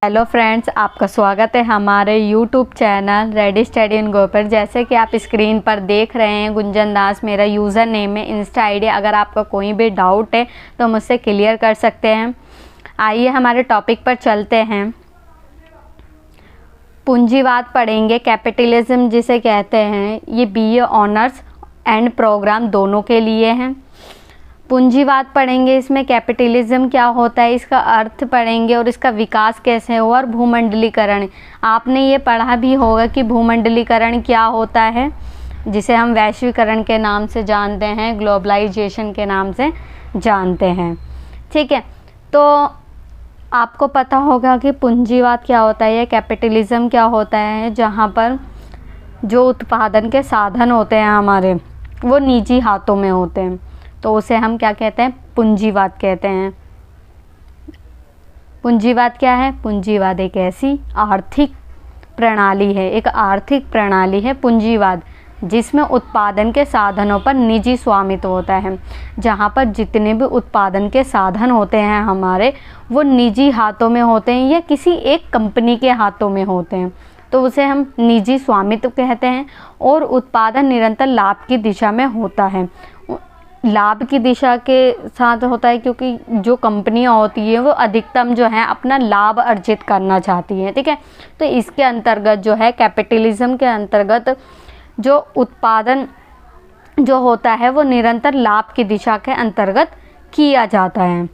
Hello friends, आपका स्वागत है हमारे YouTube channel ready study in go पर। जैसे कि आप स्क्रीन पर देख रहे हैं, गुंजन दास मेरा यूज़र नेम है, इंस्टा आईडी। अगर आपका कोई भी डाउट है तो मुझसे क्लियर कर सकते हैं। आइए हमारे टॉपिक पर चलते हैं। पूंजीवाद पढ़ेंगे, कैपिटलिज्म जिसे कहते हैं। ये बीए ऑनर्स एंड प्रोग्राम दोनों के लिए हैं। पूंजीवाद पढ़ेंगे, इसमें कैपिटलिज्म क्या होता है, इसका अर्थ पढ़ेंगे और इसका विकास कैसे हुआ, और भूमंडलीकरण। आपने ये पढ़ा भी होगा कि भूमंडलीकरण क्या होता है, जिसे हम वैश्वीकरण के नाम से जानते हैं, ग्लोबलाइजेशन के नाम से जानते हैं। ठीक है, तो आपको पता होगा कि पूंजीवाद क्या होता है या कैपिटलिज्म क्या होता है, जहाँ पर जो उत्पादन के साधन होते हैं हमारे, वो निजी हाथों में होते हैं, तो उसे हम क्या कहते हैं, पूंजीवाद कहते हैं। पूंजीवाद क्या है? पूंजीवाद एक ऐसी आर्थिक प्रणाली है, एक आर्थिक प्रणाली है पूंजीवाद, जिसमें उत्पादन के साधनों पर निजी स्वामित्व होता है। जहाँ पर जितने भी उत्पादन के साधन होते हैं हमारे, वो निजी हाथों में होते हैं या किसी एक कंपनी के हाथों में होते हैं, तो उसे हम निजी स्वामित्व कहते हैं। और उत्पादन निरंतर लाभ की दिशा में होता है। लाभ की दिशा के साथ होता है क्योंकि जो कंपनियां होती है वो अधिकतम जो है अपना लाभ अर्जित करना चाहती हैं। ठीक है, तो इसके अंतर्गत जो है, कैपिटलिज्म के अंतर्गत जो उत्पादन जो होता है वो निरंतर लाभ की दिशा के अंतर्गत किया जाता है।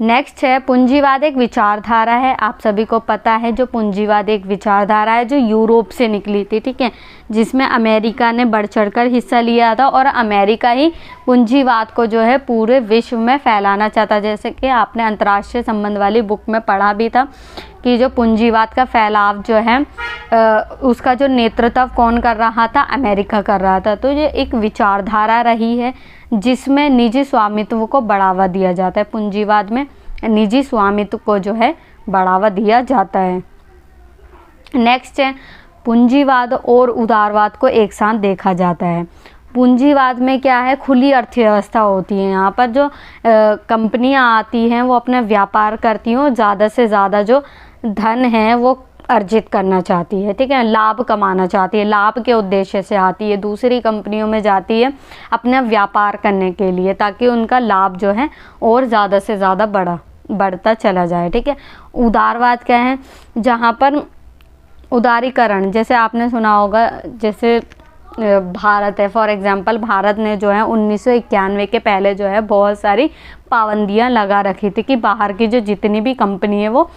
नेक्स्ट है, पूंजीवाद एक विचारधारा है। आप सभी को पता है जो पूंजीवाद एक विचारधारा है जो यूरोप से निकली थी। ठीक है, जिसमें अमेरिका ने बढ़ चढ़कर हिस्सा लिया था और अमेरिका ही पूंजीवाद को जो है पूरे विश्व में फैलाना चाहता। जैसे कि आपने अंतर्राष्ट्रीय संबंध वाली बुक में पढ़ा भी था कि जो पूंजीवाद का फैलाव जो है उसका जो नेतृत्व कौन कर रहा था, अमेरिका कर रहा था। तो ये एक विचारधारा रही है जिसमें निजी स्वामित्व को बढ़ावा दिया जाता है। पूंजीवाद में निजी स्वामित्व को जो है बढ़ावा दिया जाता है। नेक्स्ट है, पूंजीवाद और उदारवाद को एक साथ देखा जाता है। पूंजीवाद में क्या है, खुली अर्थव्यवस्था होती है। यहाँ पर जो कंपनियाँ आती हैं वो अपना व्यापार करती हैं और ज़्यादा से ज़्यादा जो धन है वो अर्जित करना चाहती है। ठीक है, लाभ कमाना चाहती है, लाभ के उद्देश्य से आती है, दूसरी कंपनियों में जाती है अपना व्यापार करने के लिए, ताकि उनका लाभ जो है और ज़्यादा से ज़्यादा बढ़ता चला जाए। ठीक है, उदारवाद क्या है, जहाँ पर उदारीकरण, जैसे आपने सुना होगा, जैसे भारत है, फॉर एग्जांपल भारत ने जो है 1991 के पहले जो है बहुत सारी पाबंदियां लगा रखी थी कि बाहर की जो जितनी भी कंपनी है वो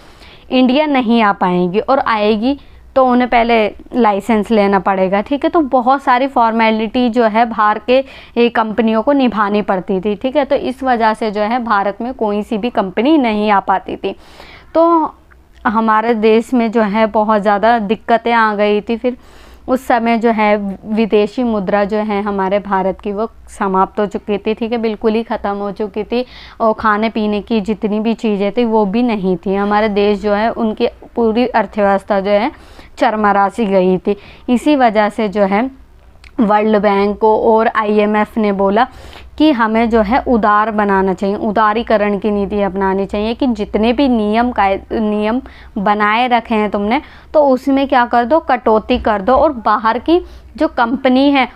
इंडिया नहीं आ पाएंगी, और आएगी तो उन्हें पहले लाइसेंस लेना पड़ेगा। ठीक है, तो बहुत सारी फॉर्मेलिटी जो है बाहर के कंपनियों को निभानी पड़ती थी। ठीक है, तो इस वजह से जो है भारत में कोई सी भी कंपनी नहीं आ पाती थी, तो हमारे देश में जो है बहुत ज़्यादा दिक्कतें आ गई थी। फिर उस समय जो है विदेशी मुद्रा जो है हमारे भारत की वो समाप्त हो चुकी थी। ठीक है, बिल्कुल ही ख़त्म हो चुकी थी, और खाने पीने की जितनी भी चीज़ें थी वो भी नहीं थी। हमारे देश जो है उनकी पूरी अर्थव्यवस्था जो है चरमरा सी गई थी। इसी वजह से जो है वर्ल्ड बैंक को और IMF ने बोला कि हमें जो है उदार बनाना चाहिए, उदारीकरण की नीति अपनानी चाहिए, कि जितने भी नियम बनाए रखे हैं तुमने, तो उसमें क्या कर दो, कटौती कर दो, और बाहर की जो कंपनी है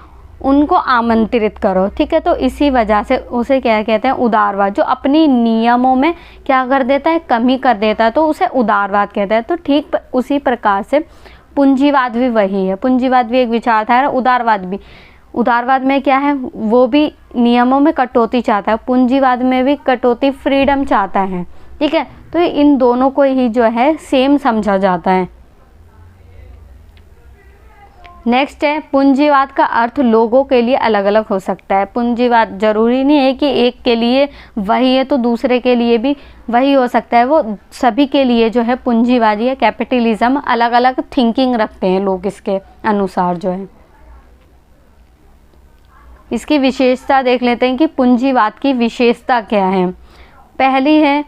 उनको आमंत्रित करो। ठीक है, तो इसी वजह से उसे क्या कहते हैं, उदारवाद। जो अपनी नियमों में क्या कर देता है, कमी कर देता है, तो उसे उदारवाद कहते हैं। तो ठीक उसी प्रकार से पूंजीवाद भी वही है। पूंजीवाद भी एक विचारधारा, उदारवाद भी। उदारवाद में क्या है, वो भी नियमों में कटौती चाहता है, पूंजीवाद में भी कटौती, फ्रीडम चाहता है। ठीक है, तो इन दोनों को ही जो है सेम समझा जाता है। नेक्स्ट है, पूंजीवाद का अर्थ लोगों के लिए अलग अलग हो सकता है। पूंजीवाद जरूरी नहीं है कि एक के लिए वही है तो दूसरे के लिए भी वही हो सकता है। वो सभी के लिए जो है पूंजीवादी या कैपिटलिज्म अलग अलग थिंकिंग रखते हैं लोग इसके अनुसार जो है। इसकी विशेषता देख लेते हैं कि पूंजीवाद की विशेषता क्या है। पहली है,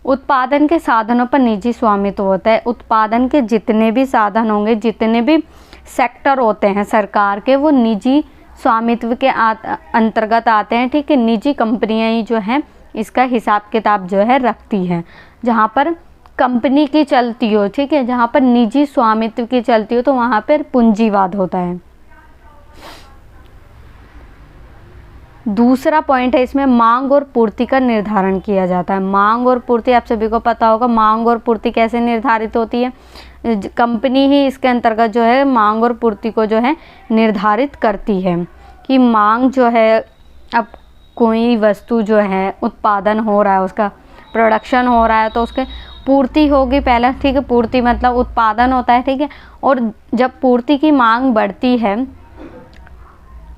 उत्पादन के साधनों पर निजी स्वामित्व होता है। उत्पादन के जितने भी साधन होंगे, जितने भी सेक्टर होते हैं सरकार के, वो निजी स्वामित्व के अंतर्गत आते हैं। ठीक है, निजी कंपनियां ही जो हैं इसका हिसाब किताब जो है रखती है। जहाँ पर कंपनी की चलती हो, ठीक है, जहाँ पर निजी स्वामित्व की चलती हो तो वहाँ पर पूंजीवाद होता है। दूसरा पॉइंट है इसमें मांग और पूर्ति का निर्धारण किया जाता है। मांग और पूर्ति आप सभी को पता होगा, मांग और पूर्ति कैसे निर्धारित होती है। कंपनी ही इसके अंतर्गत जो है मांग और पूर्ति को जो है निर्धारित करती है कि मांग जो है, अब कोई वस्तु जो है उत्पादन हो रहा है, उसका प्रोडक्शन हो रहा है तो उसके पूर्ति होगी पहले, ठीक है, पूर्ति मतलब उत्पादन होता है, ठीक है, और जब पूर्ति की मांग बढ़ती है,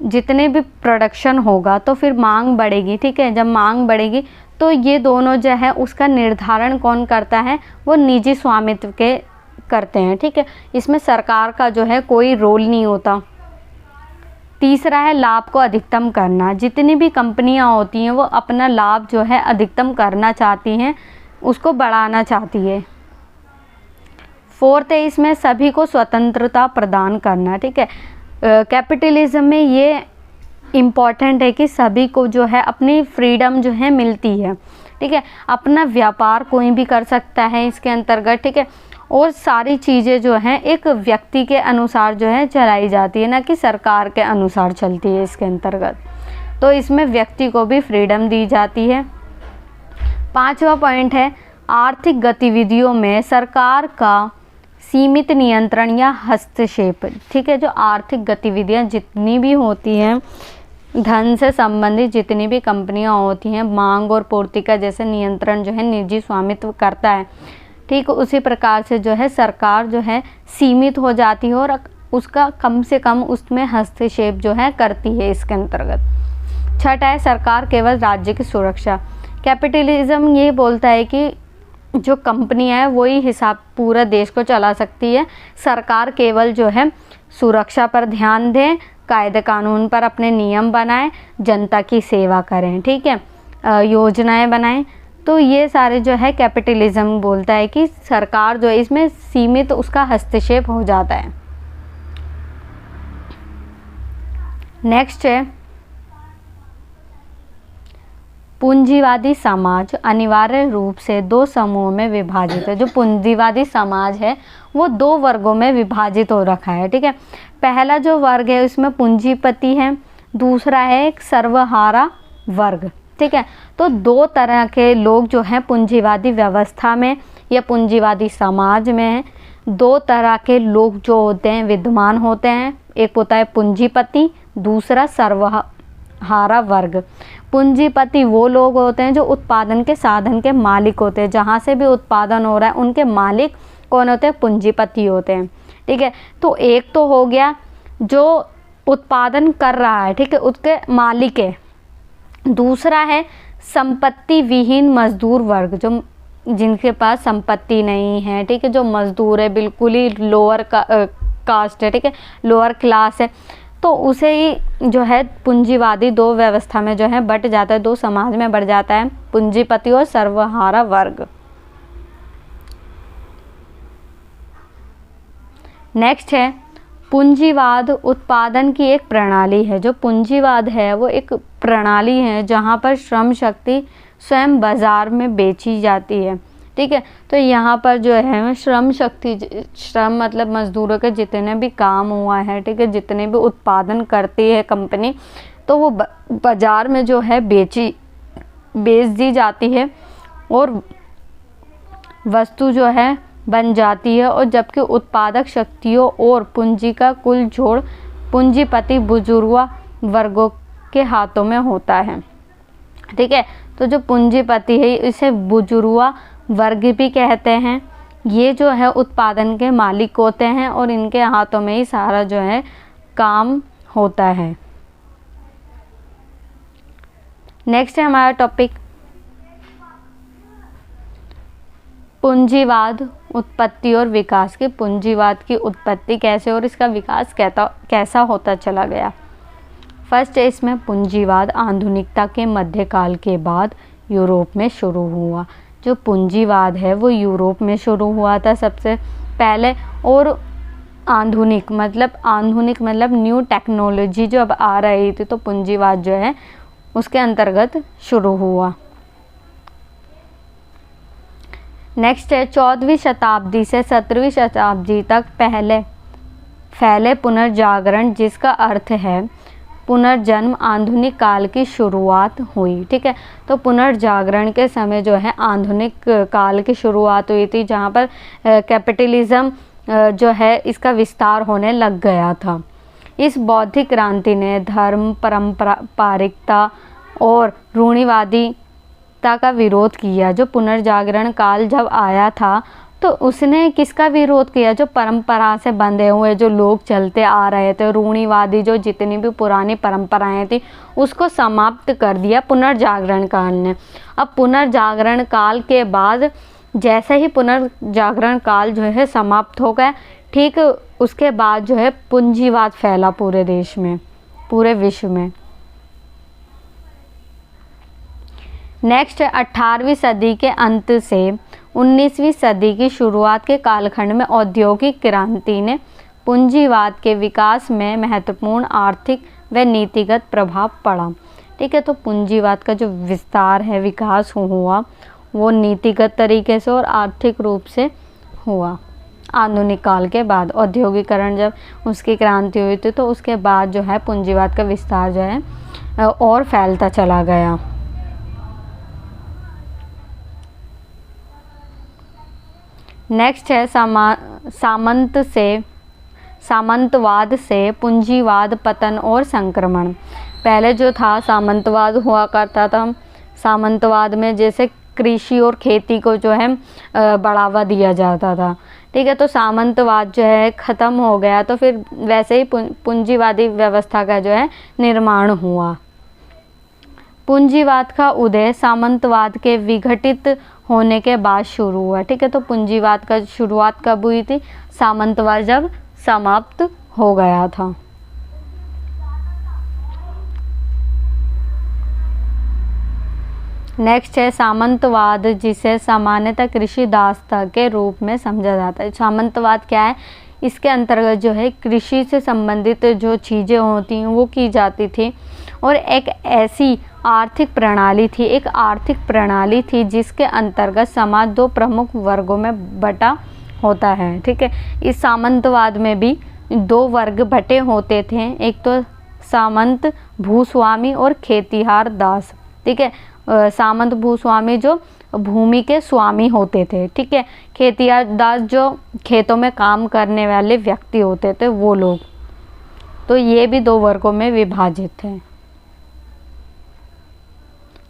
जितने भी प्रोडक्शन होगा तो फिर मांग बढ़ेगी, ठीक है, जब मांग बढ़ेगी तो ये दोनों जो है उसका निर्धारण कौन करता है, वो निजी स्वामित्व के करते हैं, ठीक है, इसमें सरकार का जो है कोई रोल नहीं होता। तीसरा है लाभ को अधिकतम करना। जितनी भी कंपनियां होती हैं वो अपना लाभ जो है अधिकतम करना चाहती हैं, उसको बढ़ाना चाहती है। फोर्थ है इसमें सभी को स्वतंत्रता प्रदान करना, ठीक है। कैपिटलिज्म में ये इम्पॉर्टेंट है कि सभी को जो है अपनी फ्रीडम जो है मिलती है, ठीक है, अपना व्यापार कोई भी कर सकता है इसके अंतर्गत, ठीक है, और सारी चीज़ें जो हैं एक व्यक्ति के अनुसार जो है चलाई जाती है, ना कि सरकार के अनुसार चलती है इसके अंतर्गत। तो इसमें व्यक्ति को भी फ्रीडम दी जाती है। पांचवा पॉइंट है आर्थिक गतिविधियों में सरकार का सीमित नियंत्रण या हस्तक्षेप, ठीक है, जो आर्थिक गतिविधियां जितनी भी होती हैं, धन से संबंधित जितनी भी कंपनियां होती हैं, मांग और पूर्ति का जैसे नियंत्रण जो है निजी स्वामित्व करता है, ठीक, उसी प्रकार से जो है सरकार जो है सीमित हो जाती है और उसका कम से कम उसमें हस्तक्षेप जो है करती है इसके अंतर्गत। छठा है सरकार केवल राज्य की सुरक्षा। कैपिटलिज्म ये बोलता है कि जो कंपनियां है वही हिसाब पूरा देश को चला सकती है, सरकार केवल जो है सुरक्षा पर ध्यान दें, कायदे कानून पर अपने नियम बनाएं, जनता की सेवा करें, ठीक है, योजनाएं बनाएं। तो ये सारे जो है कैपिटलिज्म बोलता है कि सरकार जो है इसमें सीमित उसका हस्तक्षेप हो जाता है। नेक्स्ट है पूंजीवादी समाज अनिवार्य रूप से दो समूहों में विभाजित है। जो पूंजीवादी समाज है वो दो वर्गों में विभाजित हो रखा है, ठीक है। पहला जो वर्ग है उसमें पूंजीपति है, दूसरा है एक सर्वहारा वर्ग, ठीक है। तो दो तरह के लोग जो हैं पूंजीवादी व्यवस्था में या पूंजीवादी समाज में हैं। दो तरह के लोग जो होते हैं विद्यमान होते हैं, एक होता है पूंजीपति, दूसरा सर्वहारा वर्ग। पूंजीपति वो लोग होते हैं जो उत्पादन के साधन के मालिक होते हैं, जहाँ से भी उत्पादन हो रहा है उनके मालिक कौन होते हैं, पूंजीपति होते हैं, ठीक है। तो एक तो हो गया जो उत्पादन कर रहा है, ठीक है, उसके मालिक है। दूसरा है संपत्ति विहीन मजदूर वर्ग, जो जिनके पास संपत्ति नहीं है, ठीक है, जो मजदूर है, बिल्कुल ही लोअर कास्ट है, ठीक है, लोअर क्लास है, तो उसे ही जो है पूंजीवादी दो व्यवस्था में जो है बट जाता है, दो समाज में बढ़ जाता है, पूंजीपति और सर्वहारा वर्ग। नेक्स्ट है पूंजीवाद उत्पादन की एक प्रणाली है। जो पूंजीवाद है वो एक प्रणाली है जहाँ पर श्रम शक्ति स्वयं बाजार में बेची जाती है, ठीक है। तो यहाँ पर जो है श्रम शक्ति, श्रम मतलब मजदूरों के जितने भी काम हुआ है, ठीक है, जितने भी उत्पादन करती है कंपनी, तो वो बाजार में जो है बेच दी जाती है और वस्तु जो है बन जाती है। और जबकि उत्पादक शक्तियों और पूंजी का कुल जोड़ पूंजीपति बुजुर्ग वर्गों के हाथों में होता है, ठीक है। तो जो पूंजीपति है इसे बुजुर्ग वर्ग भी कहते हैं। ये जो है उत्पादन के मालिक होते हैं और इनके हाथों में ही सारा जो है काम होता है। नेक्स्ट है हमारा टॉपिक पूंजीवाद उत्पत्ति और विकास की। पूंजीवाद की उत्पत्ति कैसे और इसका विकास कैसा होता चला गया। फर्स्ट है इसमें पूंजीवाद आधुनिकता के मध्यकाल के बाद यूरोप में शुरू हुआ। जो पूंजीवाद है वो यूरोप में शुरू हुआ था सबसे पहले, और आधुनिक मतलब न्यू टेक्नोलॉजी जो अब आ रही थी तो पूंजीवाद जो है उसके अंतर्गत शुरू हुआ। नेक्स्ट है 14वीं शताब्दी से 17वीं शताब्दी तक फैले पुनर्जागरण, जिसका अर्थ है पुनर्जन्म, आधुनिक काल की शुरुआत हुई। ठीक है, तो पुनर्जागरण के समय जो है आधुनिक काल की शुरुआत हुई थी, जहाँ पर कैपिटलिज्म जो है इसका विस्तार होने लग गया था। इस बौद्धिक क्रांति ने धर्म, पारंपरिकता और रूढ़िवादिता का विरोध किया। जो पुनर्जागरण काल जब आया था तो उसने किसका विरोध किया? जो परंपरा से बंधे हुए जो लोग चलते आ रहे थे, रूढ़िवादी जो जितनी भी पुरानी परंपराएं थी उसको समाप्त कर दिया पुनर्जागरण काल ने। अब पुनर्जागरण काल के बाद जैसे ही पुनर्जागरण काल जो है समाप्त हो गया, ठीक उसके बाद जो है पूंजीवाद फैला पूरे देश में, पूरे विश्व में। नेक्स्ट है 18वीं सदी के अंत से 19वीं सदी की शुरुआत के कालखंड में औद्योगिक क्रांति ने पूंजीवाद के विकास में महत्वपूर्ण आर्थिक व नीतिगत प्रभाव पड़ा। ठीक है, तो पूंजीवाद का जो विस्तार है, विकास हुआ, वो नीतिगत तरीके से और आर्थिक रूप से हुआ। आधुनिक काल के बाद औद्योगिकरण जब उसकी क्रांति हुई थी तो उसके बाद जो है पूंजीवाद का विस्तार जो है और फैलता चला गया। नेक्स्ट है सामंतवाद से पूंजीवाद पतन और संक्रमण। पहले जो था सामंतवाद हुआ करता था, सामंतवाद में जैसे कृषि और खेती को जो है बढ़ावा दिया जाता था। ठीक है, तो सामंतवाद जो है ख़त्म हो गया, तो फिर वैसे ही पूंजीवादी व्यवस्था का जो है निर्माण हुआ। पूंजीवाद का उदय सामंतवाद के विघटित होने के बाद शुरू हुआ। ठीक है, तो पूंजीवाद का शुरुआत कब हुई थी? सामंतवाद जब समाप्त हो गया था। नेक्स्ट है सामंतवाद, जिसे सामान्यतः कृषि दासता के रूप में समझा जाता है। सामंतवाद क्या है? इसके अंतर्गत जो है कृषि से संबंधित जो चीज़ें होती हैं वो की जाती थी, और एक ऐसी आर्थिक प्रणाली थी जिसके अंतर्गत समाज दो प्रमुख वर्गों में बटा होता है। ठीक है, इस सामंतवाद में भी दो वर्ग बटे होते थे, एक तो सामंत भूस्वामी और खेतिहार दास। ठीक है, सामंत भूस्वामी जो भूमि के स्वामी होते थे। ठीक है, खेतिहार दास जो खेतों में काम करने वाले व्यक्ति होते थे, वो लोग। तो ये भी दो वर्गों में विभाजित थे।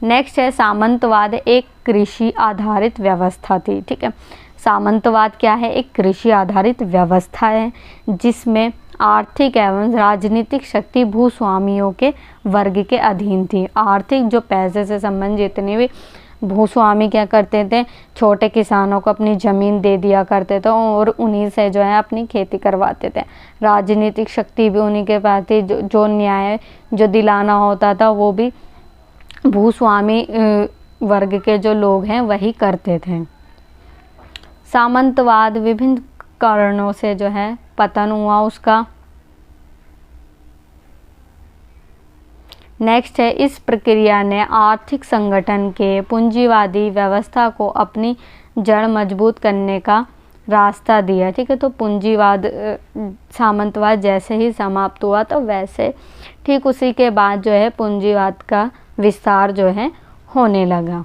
नेक्स्ट है सामंतवाद एक कृषि आधारित व्यवस्था थी। ठीक है, सामंतवाद क्या है? एक कृषि आधारित व्यवस्था है जिसमें आर्थिक एवं राजनीतिक शक्ति भूस्वामियों के वर्ग के अधीन थी। आर्थिक जो पैसे से संबंधित जितने भी भूस्वामी क्या करते थे, छोटे किसानों को अपनी ज़मीन दे दिया करते थे और उन्हीं से जो है अपनी खेती करवाते थे। राजनीतिक शक्ति भी उन्हीं के पास थी, जो न्याय जो दिलाना होता था वो भी भूस्वामी वर्ग के जो लोग हैं वही करते थे। सामंतवाद विभिन्न कारणों से जो है पतन हुआ उसका। नेक्स्ट है इस प्रक्रिया ने आर्थिक संगठन के पूंजीवादी व्यवस्था को अपनी जड़ मजबूत करने का रास्ता दिया। ठीक है, तो पूंजीवाद सामंतवाद जैसे ही समाप्त हुआ तो वैसे ठीक उसी के बाद जो है पूंजीवाद का विस्तार जो है होने लगा।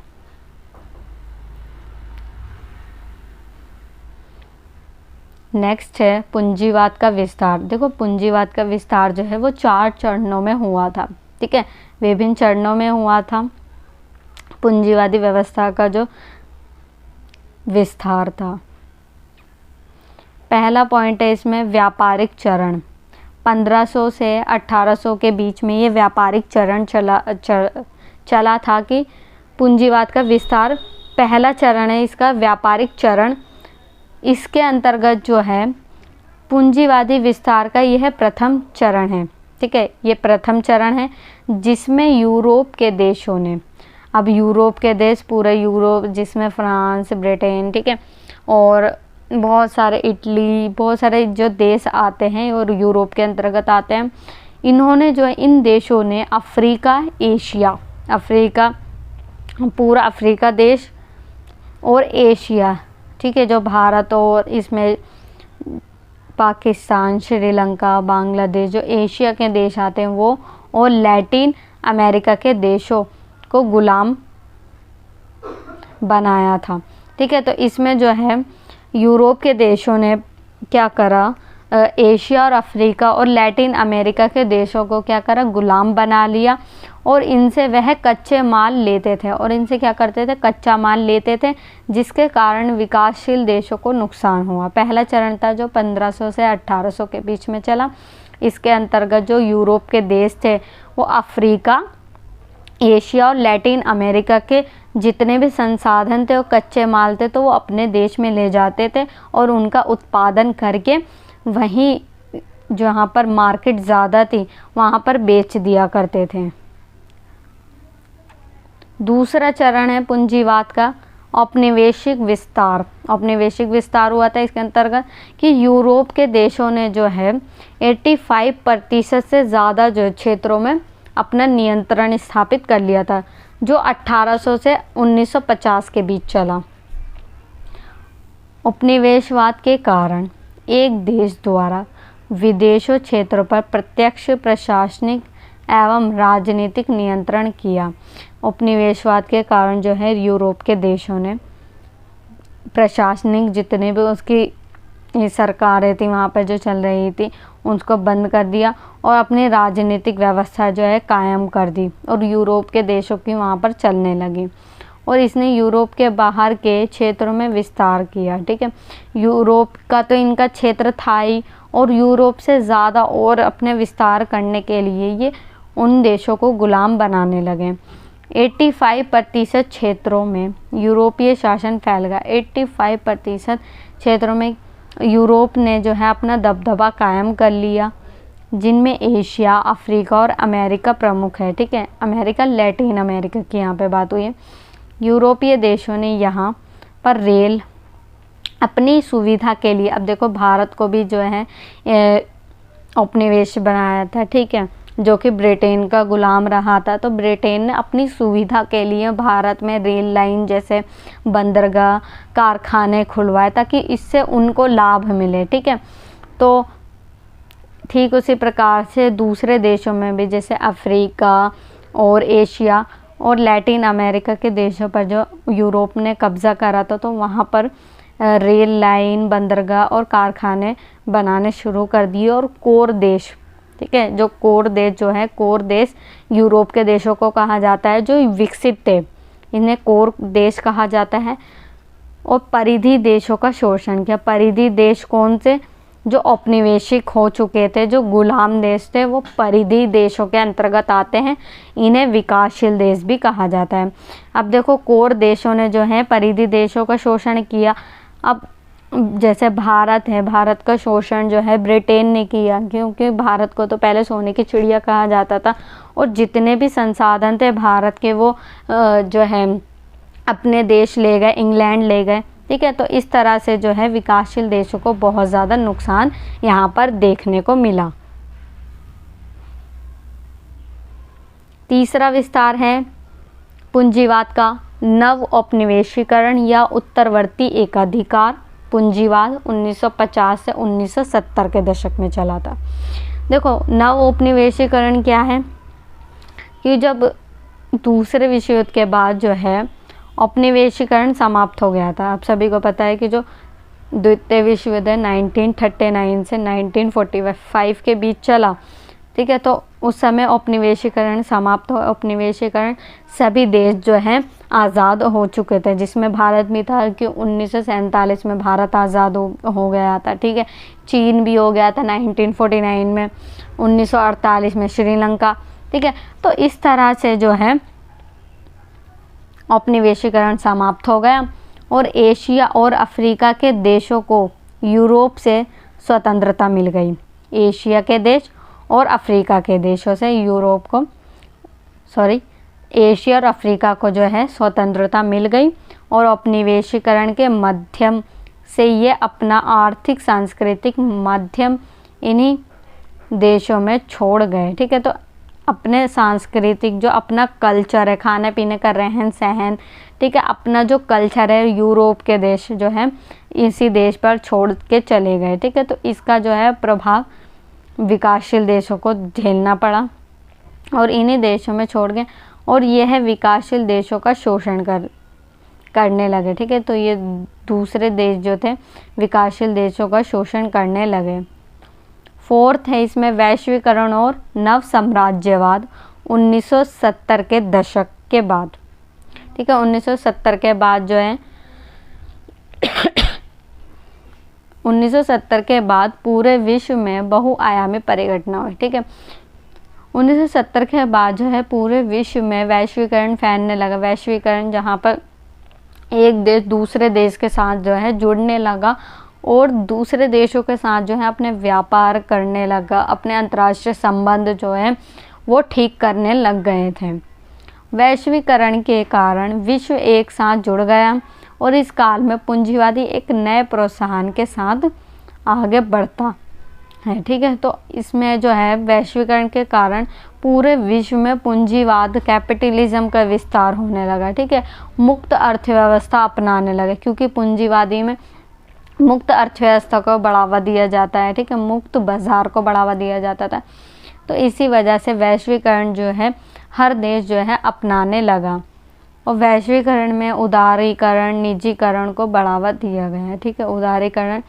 नेक्स्ट है पूंजीवाद का विस्तार। देखो पूंजीवाद का विस्तार जो है वो 4 चरणों में हुआ था। ठीक है, विभिन्न चरणों में हुआ था पूंजीवादी व्यवस्था का जो विस्तार था। पहला पॉइंट है इसमें व्यापारिक चरण। 1500 से 1800 के बीच में ये व्यापारिक चरण चला था कि पूंजीवाद का विस्तार पहला चरण है इसका, व्यापारिक चरण। इसके अंतर्गत जो है पूंजीवादी विस्तार का यह प्रथम चरण है। ठीक है, ये प्रथम चरण है जिसमें यूरोप के देशों ने, अब यूरोप के देश पूरे यूरोप जिसमें फ्रांस, ब्रिटेन, ठीक है, और बहुत सारे इटली, बहुत सारे जो देश आते हैं और यूरोप के अंतर्गत आते हैं, इन्होंने जो है इन देशों ने अफ्रीका, एशिया, अफ्रीका, पूरा अफ्रीका देश और एशिया ठीक है, जो भारत और इसमें पाकिस्तान, श्रीलंका, बांग्लादेश, जो एशिया के देश आते हैं वो, और लैटिन अमेरिका के देशों को गुलाम बनाया था। ठीक है, तो इसमें जो है यूरोप के देशों ने क्या करा, एशिया और अफ्रीका और लैटिन अमेरिका के देशों को क्या करा, गुलाम बना लिया, और इनसे वह कच्चे माल लेते थे, और इनसे क्या करते थे, कच्चा माल लेते थे, जिसके कारण विकासशील देशों को नुकसान हुआ। पहला चरण था जो 1500 से 1800 के बीच में चला। इसके अंतर्गत जो यूरोप के देश थे वो अफ्रीका, एशिया और लैटिन अमेरिका के जितने भी संसाधन थे और कच्चे माल थे तो वो अपने देश में ले जाते थे, और उनका उत्पादन करके वहीं जहाँ पर मार्केट ज़्यादा थी वहाँ पर बेच दिया करते थे। दूसरा चरण है पूंजीवाद का औपनिवेशिक विस्तार। औपनिवेशिक विस्तार हुआ था इसके अंतर्गत कि यूरोप के देशों ने जो है 85% से ज़्यादा जो क्षेत्रों में अपना नियंत्रण स्थापित कर लिया था, जो 1800 से 1950 के बीच चला। उपनिवेशवाद के कारण एक देश द्वारा विदेशों क्षेत्रों पर प्रत्यक्ष प्रशासनिक एवं राजनीतिक नियंत्रण किया। उपनिवेशवाद के कारण जो है यूरोप के देशों ने प्रशासनिक जितने भी उसकी सरकारें थी वहाँ पर जो चल रही थी उसको बंद कर दिया, और अपनी राजनीतिक व्यवस्था जो है कायम कर दी, और यूरोप के देशों की वहाँ पर चलने लगी, और इसने यूरोप के बाहर के क्षेत्रों में विस्तार किया। ठीक है, यूरोप का तो इनका क्षेत्र था ही, और यूरोप से ज़्यादा और अपने विस्तार करने के लिए ये उन देशों को गुलाम बनाने लगे। 85% क्षेत्रों में यूरोपीय शासन फैल गया। 85% क्षेत्रों में यूरोप ने जो है अपना दबदबा कायम कर लिया, जिनमें एशिया, अफ्रीका और अमेरिका प्रमुख है। ठीक है, अमेरिका, लैटिन अमेरिका की यहाँ पे बात हुई है। यूरोपीय देशों ने यहाँ पर रेल अपनी सुविधा के लिए, अब देखो भारत को भी जो है उपनिवेश बनाया था, ठीक है, जो कि ब्रिटेन का गुलाम रहा था, तो ब्रिटेन ने अपनी सुविधा के लिए भारत में रेल लाइन जैसे बंदरगाह, कारखाने खुलवाए ताकि इससे उनको लाभ मिले। ठीक है, तो ठीक उसी प्रकार से दूसरे देशों में भी जैसे अफ्रीका और एशिया और लैटिन अमेरिका के देशों पर जो यूरोप ने कब्ज़ा करा था, तो वहाँ पर रेल लाइन, बंदरगाह और कारखाने बनाने शुरू कर दिए। और कोर देश, ठीक है, जो कोर देश जो है, कोर देश यूरोप के देशों को कहा जाता है जो विकसित थे, इन्हें कोर देश कहा जाता है। और परिधि देशों का शोषण किया। परिधि देश कौन से? जो औपनिवेशिक हो चुके थे, जो गुलाम देश थे, वो परिधि देशों के अंतर्गत आते हैं। इन्हें विकासशील देश भी कहा जाता है। अब देखो, कोर देशों ने जो है परिधि देशों का शोषण किया। अब जैसे भारत है, भारत का शोषण जो है ब्रिटेन ने किया, क्योंकि भारत को तो पहले सोने की चिड़िया कहा जाता था, और जितने भी संसाधन थे भारत के वो जो है अपने देश ले गए, इंग्लैंड ले गए। ठीक है, तो इस तरह से जो है विकासशील देशों को बहुत ज़्यादा नुकसान यहाँ पर देखने को मिला। तीसरा विस्तार है पूंजीवाद का नव औपनिवेशीकरण या उत्तरवर्ती एकाधिकार पूंजीवाद 1950 से 1970 के दशक में चला था। देखो, नव औपनिवेशीकरण क्या है कि जब दूसरे विश्व युद्ध के बाद जो है औपनिवेशीकरण समाप्त हो गया था। आप सभी को पता है कि जो द्वितीय विश्व युद्ध 1939 से 1945 के बीच चला, ठीक है, तो उस समय औपनिवेशीकरण समाप्त हो। औपनिवेशीकरण सभी देश जो हैं आज़ाद हो चुके थे, जिसमें भारत भी था कि 1947 में भारत आज़ाद हो गया था। ठीक है, चीन भी हो गया था 1949 में, 1948 में श्रीलंका। ठीक है, तो इस तरह से जो है औपनिवेशीकरण समाप्त हो गया, और एशिया और अफ्रीका के देशों को यूरोप से स्वतंत्रता मिल गई। एशिया के देश और अफ्रीका के देशों से एशिया और अफ्रीका को जो है स्वतंत्रता मिल गई, और औपनिवेशीकरण के माध्यम से ये अपना आर्थिक सांस्कृतिक माध्यम इन्हीं देशों में छोड़ गए। ठीक है, तो अपने सांस्कृतिक जो अपना कल्चर है, खाने पीने का रहन सहन, ठीक है, अपना जो कल्चर है यूरोप के देश जो है इसी देश पर छोड़ के चले गए, ठीक है। तो इसका जो है प्रभाव विकासशील देशों को झेलना पड़ा और इन्हीं देशों में छोड़ गए और यह विकासशील देशों का शोषण करने लगे, ठीक है। तो ये दूसरे देश जो थे विकासशील देशों का शोषण करने लगे। फोर्थ है इसमें वैश्वीकरण और नव साम्राज्यवाद 1970 के दशक के बाद, ठीक है। 1970 के बाद जो है 1970 के बाद पूरे विश्व में बहुआयामी परिघटना हुई, ठीक है। 1970 के बाद जो है पूरे विश्व में वैश्वीकरण फैलने लगा। वैश्वीकरण जहाँ पर एक देश दूसरे देश के साथ जो है जुड़ने लगा और दूसरे देशों के साथ जो है अपने व्यापार करने लगा, अपने अंतर्राष्ट्रीय संबंध जो है वो ठीक करने लग गए थे। वैश्वीकरण के कारण विश्व एक साथ जुड़ गया और इस काल में पूंजीवादी एक नए प्रोत्साहन के साथ आगे बढ़ता है, ठीक है। तो इसमें जो है वैश्वीकरण के कारण पूरे विश्व में पूंजीवाद कैपिटलिज्म का विस्तार होने लगा, ठीक है। मुक्त अर्थव्यवस्था अपनाने लगे क्योंकि पूंजीवादी में मुक्त अर्थव्यवस्था को बढ़ावा दिया जाता है, ठीक है, मुक्त बाजार को बढ़ावा दिया जाता था। तो इसी वजह से वैश्वीकरण जो है हर देश जो है अपनाने लगा और वैश्वीकरण में उदारीकरण निजीकरण को बढ़ावा दिया गया है, ठीक है। उदारीकरण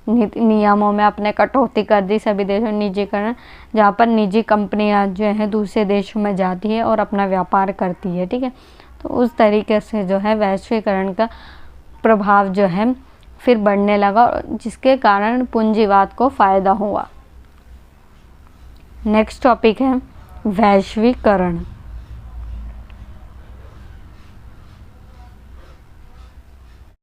नियमों में अपने कटौती कर दी सभी देशों, निजीकरण जहाँ पर निजी कंपनियाँ जो है दूसरे देशों में जाती है और अपना व्यापार करती है, ठीक है। तो उस तरीके से जो है वैश्वीकरण का प्रभाव जो है फिर बढ़ने लगा जिसके कारण पूंजीवाद को फ़ायदा हुआ। नेक्स्ट टॉपिक है वैश्वीकरण।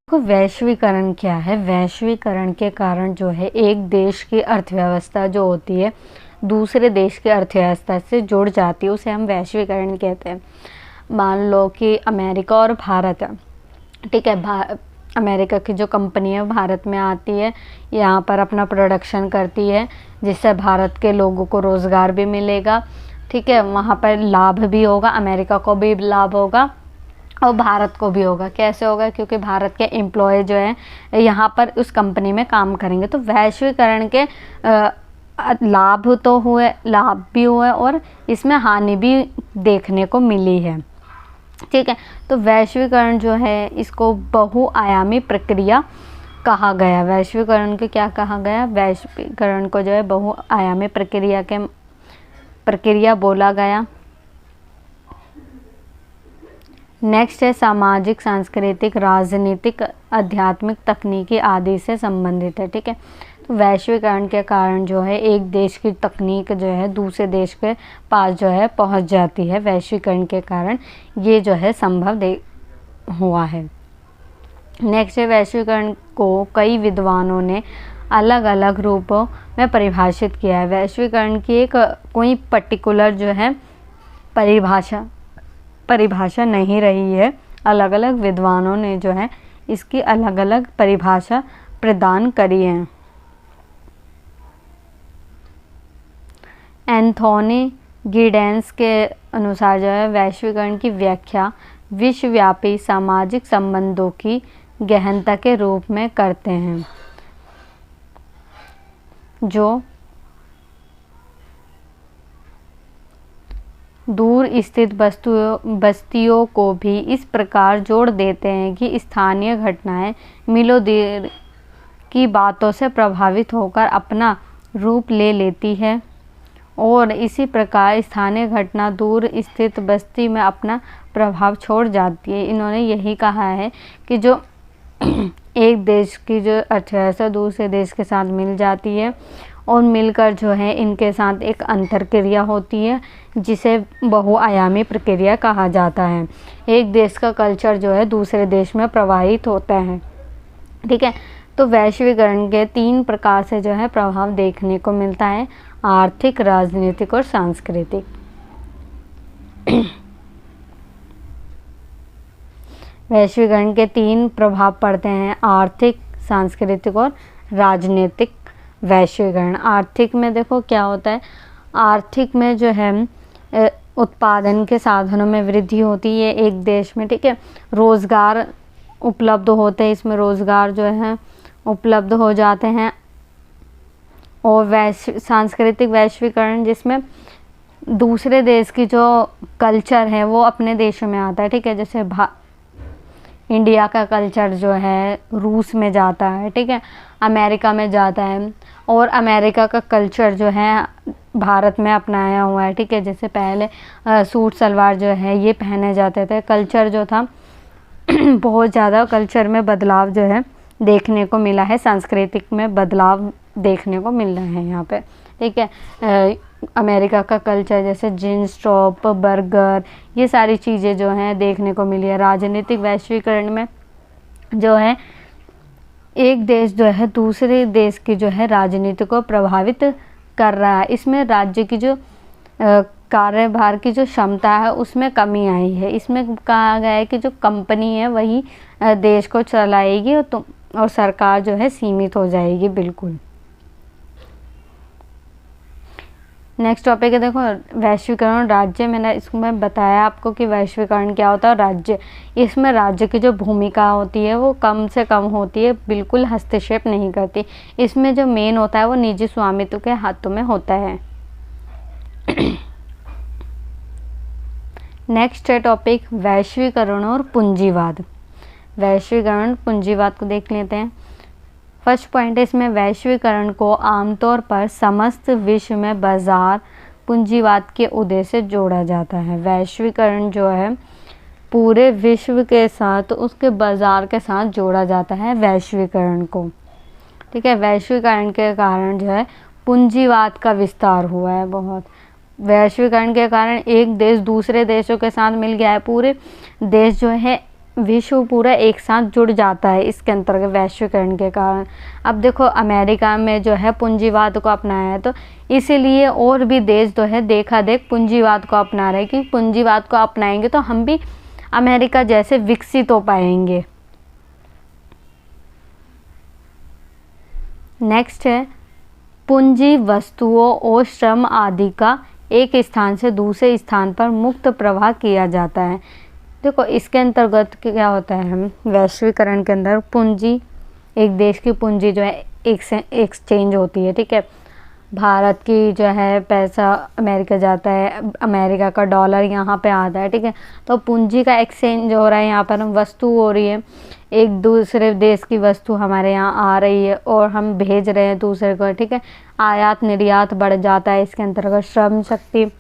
वैश्वीकरण क्या है? वैश्वीकरण के कारण जो है एक देश की अर्थव्यवस्था जो होती है दूसरे देश की अर्थव्यवस्था से जुड़ जाती है, उसे हम वैश्वीकरण कहते हैं। मान लो कि अमेरिका और भारत है, ठीक है। अमेरिका की जो कंपनी है भारत में आती है, यहाँ पर अपना प्रोडक्शन करती है जिससे भारत के लोगों को रोज़गार भी मिलेगा, ठीक है। वहाँ पर लाभ भी होगा, अमेरिका को भी लाभ होगा और भारत को भी होगा। कैसे होगा? क्योंकि भारत के एम्प्लॉय जो है यहाँ पर उस कंपनी में काम करेंगे। तो वैश्वीकरण के लाभ तो हुए, लाभ भी हुए और इसमें हानि भी देखने को मिली है, ठीक है। तो वैश्वीकरण जो है इसको बहुआयामी प्रक्रिया कहा गया। वैश्वीकरण को क्या कहा गया? वैश्वीकरण को जो है बहुआयामी प्रक्रिया बोला गया। नेक्स्ट है सामाजिक, सांस्कृतिक, राजनीतिक, आध्यात्मिक, तकनीकी आदि से संबंधित है, ठीक है। तो वैश्वीकरण के कारण जो है एक देश की तकनीक जो है दूसरे देश के पास जो है पहुंच जाती है। वैश्वीकरण के कारण ये जो है संभव हुआ है। नेक्स्ट है वैश्वीकरण को कई विद्वानों ने अलग अलग रूपों में परिभाषित किया है। वैश्वीकरण की एक कोई पर्टिकुलर जो है परिभाषा नहीं रही है, अलग अलग विद्वानों ने जो है इसकी अलग अलग परिभाषा प्रदान करी है। एंथोनी गिडेंस के अनुसार जो है वैश्वीकरण की व्याख्या विश्वव्यापी सामाजिक संबंधों की गहनता के रूप में करते हैं जो दूर स्थित बस्तियों को भी इस प्रकार जोड़ देते हैं कि स्थानीय घटनाएं मीलों दूर की बातों से प्रभावित होकर अपना रूप ले लेती है और इसी प्रकार स्थानीय घटना दूर स्थित बस्ती में अपना प्रभाव छोड़ जाती है। इन्होंने यही कहा है कि जो एक देश की जो अर्थव्यवस्था दूसरे देश के साथ मिल जाती है और मिलकर जो है इनके साथ एक अंतरक्रिया होती है जिसे बहुआयामी प्रक्रिया कहा जाता है। एक देश का कल्चर जो है दूसरे देश में प्रवाहित होता है, ठीक है। तो वैश्वीकरण के 3 प्रकार से जो है प्रभाव देखने को मिलता है, आर्थिक, राजनीतिक और सांस्कृतिक। वैश्वीकरण के 3 प्रभाव पड़ते हैं, आर्थिक, सांस्कृतिक और राजनीतिक। वैश्वीकरण आर्थिक में देखो क्या होता है, आर्थिक में जो है उत्पादन के साधनों में वृद्धि होती है एक देश में, ठीक है। रोज़गार उपलब्ध होते हैं, इसमें रोज़गार जो है उपलब्ध हो जाते हैं। और सांस्कृतिक वैश्वीकरण, जिसमें दूसरे देश की जो कल्चर है वो अपने देशों में आता है, ठीक है। जैसे इंडिया का कल्चर जो है रूस में जाता है, ठीक है, अमेरिका में जाता है, और अमेरिका का कल्चर जो है भारत में अपनाया हुआ है, ठीक है। जैसे पहले सूट सलवार जो है ये पहने जाते थे। कल्चर जो था बहुत ज़्यादा कल्चर में बदलाव जो है देखने को मिला है, सांस्कृतिक में बदलाव देखने को मिल रहा है यहाँ पे, ठीक है। अमेरिका का कल्चर जैसे जीन्स टॉप, बर्गर, ये सारी चीज़ें जो हैं देखने को मिली है। राजनीतिक वैश्वीकरण में जो है एक देश जो है दूसरे देश की जो है राजनीति को प्रभावित कर रहा है। इसमें राज्य की जो कार्यभार की जो क्षमता है उसमें कमी आई है। इसमें कहा गया है कि जो कंपनी है वही देश को चलाएगी और सरकार जो है सीमित हो जाएगी, बिल्कुल। नेक्स्ट टॉपिक है, देखो, वैश्वीकरण राज्य। मैंने इसमें बताया आपको कि वैश्वीकरण क्या होता है। राज्य, इसमें राज्य की जो भूमिका होती है वो कम से कम होती है, बिल्कुल हस्तक्षेप नहीं करती। इसमें जो मेन होता है वो निजी स्वामित्व के हाथों में होता है। नेक्स्ट है टॉपिक वैश्वीकरण और पूंजीवाद। वैश्वीकरण पूंजीवाद को देख लेते हैं। फर्स्ट पॉइंट है इसमें, वैश्वीकरण को आमतौर पर समस्त विश्व में बाजार पूंजीवाद के उदय से जोड़ा जाता है। वैश्वीकरण जो है पूरे विश्व के साथ उसके बाजार के साथ जोड़ा जाता है वैश्वीकरण को, ठीक है। वैश्वीकरण के कारण जो है पूंजीवाद का विस्तार हुआ है बहुत। वैश्वीकरण के कारण एक देश दूसरे देशों के साथ मिल गया है, पूरे देश जो है विश्व पूरा एक साथ जुड़ जाता है इसके अंतर्गत वैश्वीकरण के कारण। अब देखो अमेरिका में जो है पूंजीवाद को अपनाया है, तो इसीलिए और भी देश जो है देखा देख पूंजीवाद को अपना रहे, कि पूंजीवाद को अपनाएंगे तो हम भी अमेरिका जैसे विकसित हो पाएंगे। नेक्स्ट है, पूंजी वस्तुओं और श्रम आदि का एक स्थान से दूसरे स्थान पर मुक्त प्रवाह किया जाता है। देखो इसके अंतर्गत क्या होता है, हम वैश्वीकरण के अंदर पूंजी, एक देश की पूंजी जो है एक से एक्सचेंज होती है, ठीक है। भारत की जो है पैसा अमेरिका जाता है, अमेरिका का डॉलर यहाँ पे आता है, ठीक है। तो पूंजी का एक्सचेंज हो रहा है, यहाँ पर वस्तु हो रही है, एक दूसरे देश की वस्तु हमारे यहाँ आ रही है और हम भेज रहे हैं दूसरे को, ठीक है। आयात निर्यात बढ़ जाता है इसके अंतर्गत। श्रम शक्ति,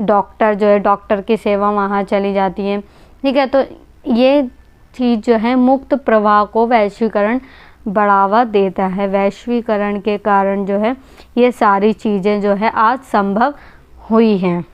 डॉक्टर जो है, डॉक्टर की सेवा वहाँ चली जाती है, ठीक है। तो ये चीज़ जो है मुक्त प्रवाह को वैश्वीकरण बढ़ावा देता है। वैश्वीकरण के कारण जो है ये सारी चीज़ें जो है आज संभव हुई हैं।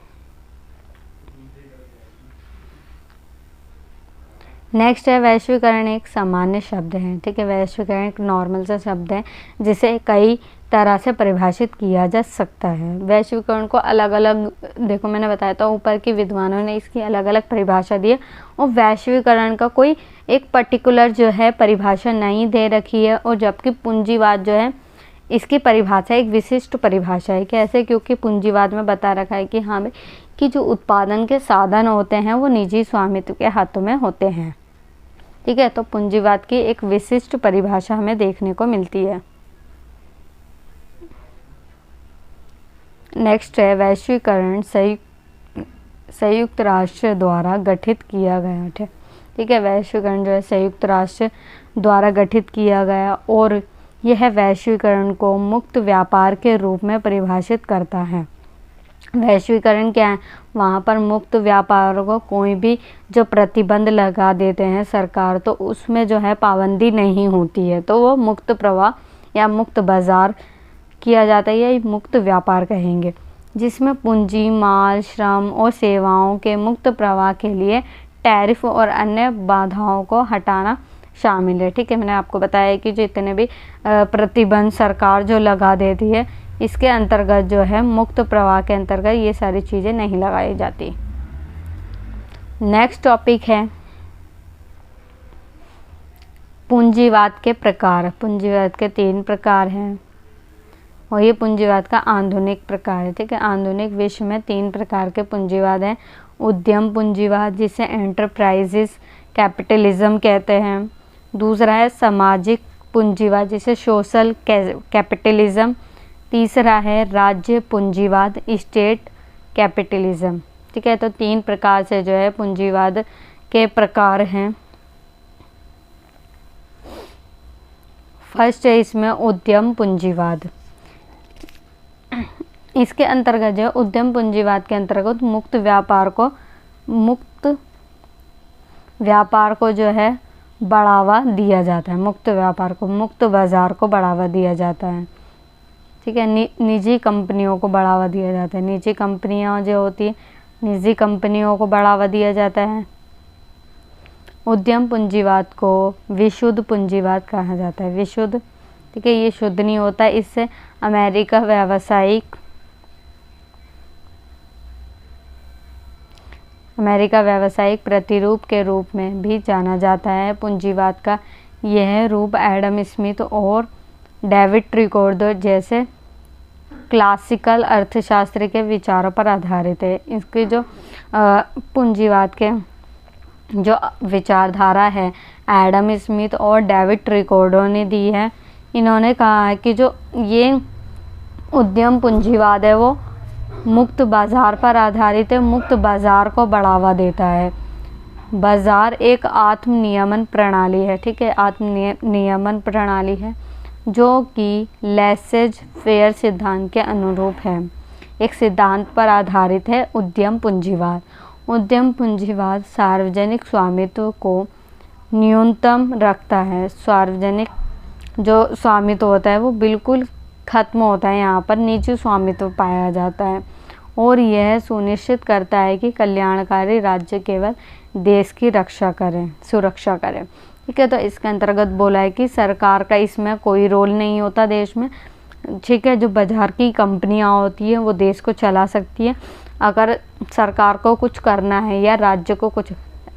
नेक्स्ट है, वैश्वीकरण एक सामान्य शब्द है, ठीक है। वैश्वीकरण एक नॉर्मल सा शब्द है जिसे कई तरह से परिभाषित किया जा सकता है। वैश्वीकरण को अलग अलग, देखो मैंने बताया था ऊपर की विद्वानों ने इसकी अलग अलग परिभाषा दी है, और वैश्वीकरण का कोई एक पर्टिकुलर जो है परिभाषा नहीं दे रखी है। और जबकि पूंजीवाद जो है इसकी परिभाषा एक विशिष्ट परिभाषा है। कैसे? क्योंकि पूंजीवाद में बता रखा है कि हाँ भाई कि जो उत्पादन के साधन होते हैं वो निजी स्वामित्व के हाथों में होते हैं, ठीक है। तो पूंजीवाद की एक विशिष्ट परिभाषा हमें देखने को मिलती है। नेक्स्ट है, वैश्वीकरण संयुक्त राष्ट्र द्वारा गठित किया गया है, ठीक है। वैश्वीकरण जो है संयुक्त राष्ट्र द्वारा गठित किया गया और यह वैश्वीकरण को मुक्त व्यापार के रूप में परिभाषित करता है। वैश्वीकरण क्या है? वहाँ पर मुक्त व्यापार को कोई भी जो प्रतिबंध लगा देते हैं सरकार, तो उसमें जो है पाबंदी नहीं होती है, तो वो मुक्त प्रवाह या मुक्त बाजार किया जाता है, या मुक्त व्यापार कहेंगे, जिसमें पूंजी, माल, श्रम और सेवाओं के मुक्त प्रवाह के लिए टैरिफ और अन्य बाधाओं को हटाना शामिल है, ठीक है। मैंने आपको बताया कि जितने भी प्रतिबंध सरकार जो लगा देती है इसके अंतर्गत जो है मुक्त प्रवाह के अंतर्गत ये सारी चीज़ें नहीं लगाई जाती। नेक्स्ट टॉपिक है पूंजीवाद के प्रकार। पूंजीवाद के 3 प्रकार हैं, और ये पूंजीवाद का आधुनिक प्रकार है। ठीक है, आधुनिक विश्व में 3 प्रकार के पूंजीवाद हैं। उद्यम पूंजीवाद, जिसे एंटरप्राइजेस कैपिटलिज्म कहते हैं। दूसरा है सामाजिक पूंजीवाद, जिसे सोशल कैपिटलिज्म। तीसरा है राज्य पूंजीवाद, स्टेट कैपिटलिज्म। ठीक है, तो 3 प्रकार से जो है पूंजीवाद के प्रकार हैं। फर्स्ट है इसमें उद्यम पूंजीवाद। इसके अंतर्गत जो है उद्यम पूंजीवाद के अंतर्गत मुक्त व्यापार को जो है बढ़ावा दिया जाता है। मुक्त व्यापार को, मुक्त बाजार को बढ़ावा दिया जाता है। ठीक है, निजी कंपनियों को बढ़ावा दिया जाता है। निजी कंपनियां जो होती है, निजी कंपनियों को बढ़ावा दिया जाता है। उद्यम पूंजीवाद को विशुद्ध पूंजीवाद कहा जाता है। विशुद्ध, ठीक है, ये शुद्ध नहीं होता है। इससे अमेरिका व्यावसायिक प्रतिरूप के रूप में भी जाना जाता है। पूंजीवाद का यह रूप एडम स्मिथ और डेविड रिकॉर्डो जैसे क्लासिकल अर्थशास्त्र के विचारों पर आधारित है। इसके जो पूंजीवाद के जो विचारधारा है एडम स्मिथ और डेविड रिकॉर्डो ने दी है। इन्होंने कहा है कि जो ये उद्यम पूंजीवाद है वो मुक्त बाजार पर आधारित है। मुक्त बाजार को बढ़ावा देता है। बाजार एक आत्म नियमन प्रणाली है। ठीक है, आत्म नियमन प्रणाली है जो कि लेसेज फेयर सिद्धांत के अनुरूप है। एक सिद्धांत पर आधारित है उद्यम पूंजीवाद। उद्यम पूंजीवाद सार्वजनिक स्वामित्व को न्यूनतम रखता है। सार्वजनिक जो स्वामित्व होता है वो बिल्कुल खत्म होता है। यहाँ पर निजी स्वामित्व पाया जाता है और यह सुनिश्चित करता है कि कल्याणकारी राज्य केवल देश की सुरक्षा करें। ठीक है, तो इसके अंतर्गत बोला है कि सरकार का इसमें कोई रोल नहीं होता देश में। ठीक है, जो बाजार की कंपनियां होती हैं वो देश को चला सकती है। अगर सरकार को कुछ करना है या राज्य को कुछ,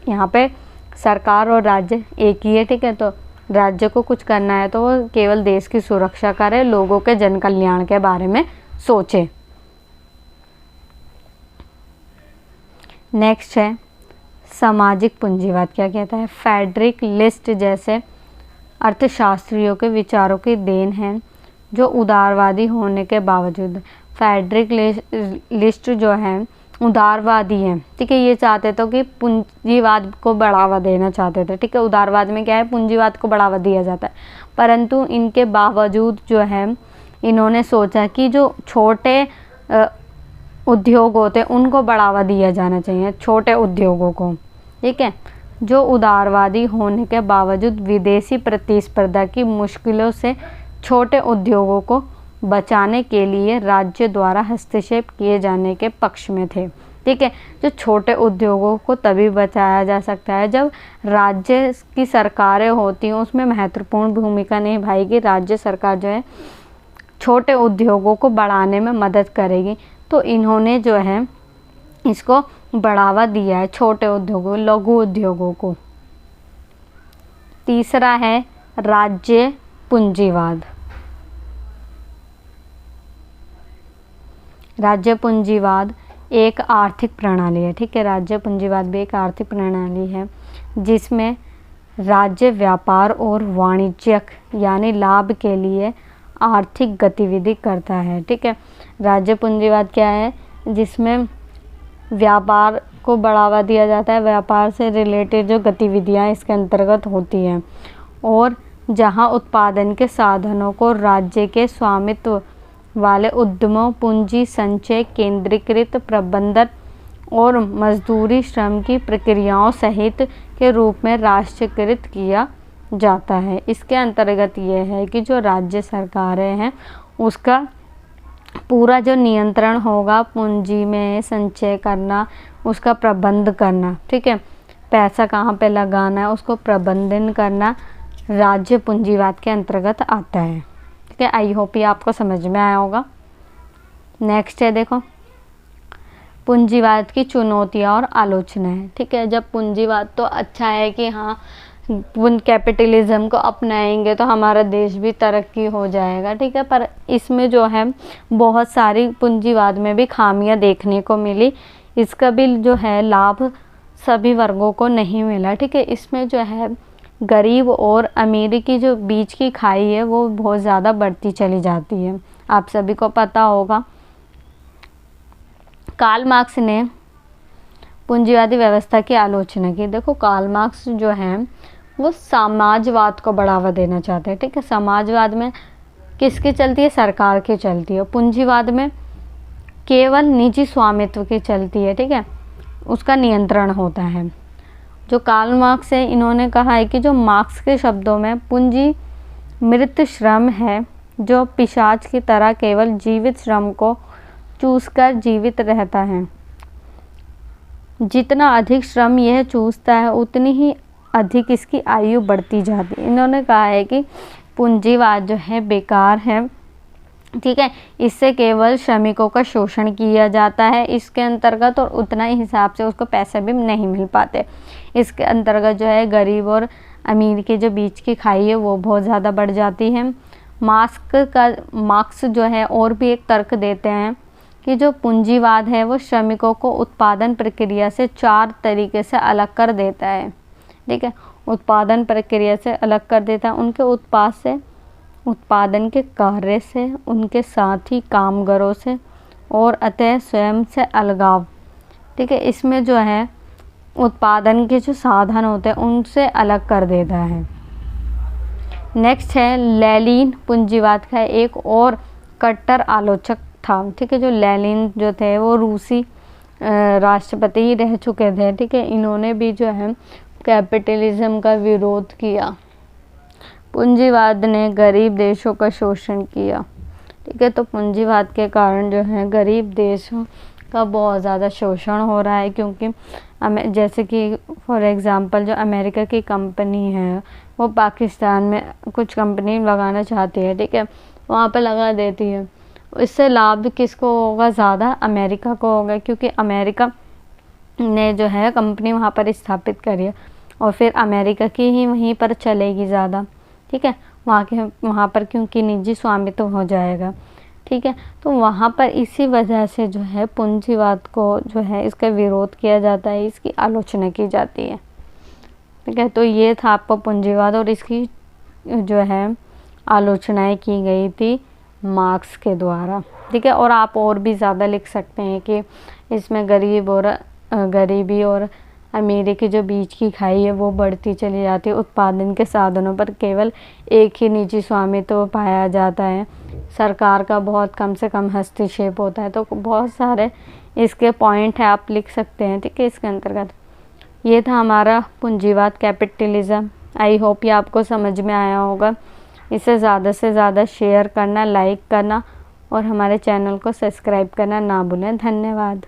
यहाँ पे सरकार और राज्य एक ही है। ठीक है, तो राज्य को कुछ करना है तो वो केवल देश की सुरक्षा करे, लोगों के जन कल्याण के बारे में सोचे। नेक्स्ट है सामाजिक पूंजीवाद। क्या कहता है? फ्रेडरिक लिस्ट जैसे अर्थशास्त्रियों के विचारों की देन है जो उदारवादी होने के बावजूद, फ्रेडरिक लिस्ट जो है उदारवादी हैं। ठीक है, ये चाहते थे कि पूंजीवाद को बढ़ावा देना चाहते थे। ठीक है, उदारवाद में क्या है, पूंजीवाद को बढ़ावा दिया जाता है, परंतु इनके बावजूद जो है इन्होंने सोचा कि जो छोटे उद्योग होते हैं उनको बढ़ावा दिया जाना चाहिए, छोटे उद्योगों को। ठीक है, जो उदारवादी होने के बावजूद विदेशी प्रतिस्पर्धा की मुश्किलों से छोटे उद्योगों को बचाने के लिए राज्य द्वारा हस्तक्षेप किए जाने के पक्ष में थे। ठीक है, जो छोटे उद्योगों को तभी बचाया जा सकता है जब राज्य की सरकारें होती हैं उसमें महत्वपूर्ण भूमिका निभाएगी। राज्य सरकार जो है छोटे उद्योगों को बढ़ाने में मदद करेगी। तो इन्होंने जो है इसको बढ़ावा दिया है, छोटे उद्योगों, लघु उद्योगों को। तीसरा है राज्य पूंजीवाद। राज्य पूंजीवाद एक आर्थिक प्रणाली है। ठीक है, राज्य पूंजीवाद भी एक आर्थिक प्रणाली है जिसमें राज्य व्यापार और वाणिज्यिक यानी लाभ के लिए आर्थिक गतिविधि करता है। ठीक है, राज्य पूंजीवाद क्या है? जिसमें व्यापार को बढ़ावा दिया जाता है, व्यापार से रिलेटेड जो गतिविधियां इसके अंतर्गत होती हैं, और जहां उत्पादन के साधनों को राज्य के स्वामित्व वाले उद्यमों, पूंजी संचय, केंद्रीकृत प्रबंधन और मजदूरी श्रम की प्रक्रियाओं सहित के रूप में राष्ट्रीयकृत किया जाता है। इसके अंतर्गत ये है कि जो राज्य सरकारें हैं उसका पूरा जो नियंत्रण होगा पूंजी में संचय करना, उसका प्रबंध करना। ठीक है, पैसा कहाँ पे लगाना है उसको प्रबंधन करना राज्य पूंजीवाद के अंतर्गत आता है। ठीक है, आई होप ये आपको समझ में आया होगा। नेक्स्ट है, देखो पूंजीवाद की चुनौतियाँ और आलोचनाएं। ठीक है, जब पूंजीवाद तो अच्छा है कि हाँ कैपिटलिज्म को अपनाएंगे तो हमारा देश भी तरक्की हो जाएगा, ठीक है। पर इसमें जो है बहुत सारी पूंजीवाद में भी खामियां देखने को मिली, इसका भी जो है लाभ सभी वर्गों को नहीं मिला, ठीक है। इसमें जो है गरीब और अमीर की जो बीच की खाई है वो बहुत ज़्यादा बढ़ती चली जाती है, आप सभी को पता होगा। कार्ल मार्क्स ने पूंजीवादी व्यवस्था की आलोचना की। देखो कार्ल मार्क्स जो है वो समाजवाद को बढ़ावा देना चाहते हैं, ठीक है। समाजवाद में किसकी चलती है? सरकार की चलती है। पूंजीवाद में केवल निजी स्वामित्व की चलती है, ठीक है, उसका नियंत्रण होता है। जो कार्ल मार्क्स है इन्होंने कहा है कि जो मार्क्स के शब्दों में पूंजी मृत श्रम है, जो पिशाच की तरह केवल जीवित श्रम को चूसकर जीवित रहता है। जितना अधिक श्रम यह चूसता है उतनी ही अधिक इसकी आयु बढ़ती जाती है। इन्होंने कहा है कि पूंजीवाद जो है बेकार है, ठीक है, इससे केवल श्रमिकों का शोषण किया जाता है इसके अंतर्गत, और उतना ही हिसाब से उसको पैसे भी नहीं मिल पाते। इसके अंतर्गत जो है गरीब और अमीर के जो बीच की खाई है वो बहुत ज़्यादा बढ़ जाती है। मार्क्स जो है और भी एक तर्क देते हैं कि जो पूंजीवाद है वो श्रमिकों को उत्पादन प्रक्रिया से 4 तरीके से अलग कर देता है, ठीक है। उत्पादन प्रक्रिया से अलग कर देता है, उनके उत्पाद से, उत्पादन के कार्य से, उनके साथी कामगारों से और अतः स्वयं से अलगाव, ठीक है। इसमें जो है उत्पादन के जो साधन होते हैं उनसे अलग कर देता है। नेक्स्ट है लेनिन, पूंजीवाद का एक और कट्टर आलोचक था, ठीक है। जो लेनिन जो थे वो रूसी राष्ट्रपति ही रह चुके थे, ठीक है। इन्होंने भी जो है कैपिटलिज्म का विरोध किया। पूंजीवाद ने गरीब देशों का शोषण किया, ठीक है। तो पूंजीवाद के कारण जो है गरीब देशों का बहुत ज़्यादा शोषण हो रहा है, क्योंकि जैसे कि फॉर एग्ज़ाम्पल जो अमेरिका की कंपनी है वो पाकिस्तान में कुछ कंपनी लगाना चाहती है, ठीक है, वहाँ पे लगा देती है। इससे लाभ किसको होगा? ज़्यादा अमेरिका को होगा, क्योंकि अमेरिका ने जो है कंपनी वहाँ पर स्थापित करी है और फिर अमेरिका की ही वहीं पर चलेगी ज़्यादा, ठीक है, वहाँ पर क्योंकि निजी स्वामित्व हो जाएगा, ठीक है। तो वहाँ पर इसी वजह से जो है पूंजीवाद को जो है इसका विरोध किया जाता है, इसकी आलोचना की जाती है, ठीक है। तो ये था आपका पूंजीवाद और इसकी जो है आलोचनाएं की गई थी मार्क्स के द्वारा, ठीक है। और आप और भी ज़्यादा लिख सकते हैं कि इसमें गरीबी और अमीरी के जो बीच की खाई है वो बढ़ती चली जाती है। उत्पादन के साधनों पर केवल एक ही निजी स्वामित्व पाया जाता है, सरकार का बहुत कम से कम हस्तक्षेप होता है। तो बहुत सारे इसके पॉइंट है, आप लिख सकते हैं, ठीक है। इसके अंतर्गत ये था हमारा पूंजीवाद, कैपिटलिज्म। आई होप ये आपको समझ में आया होगा। इसे ज़्यादा से ज़्यादा शेयर करना, लाइक करना और हमारे चैनल को सब्सक्राइब करना ना भूलें। धन्यवाद।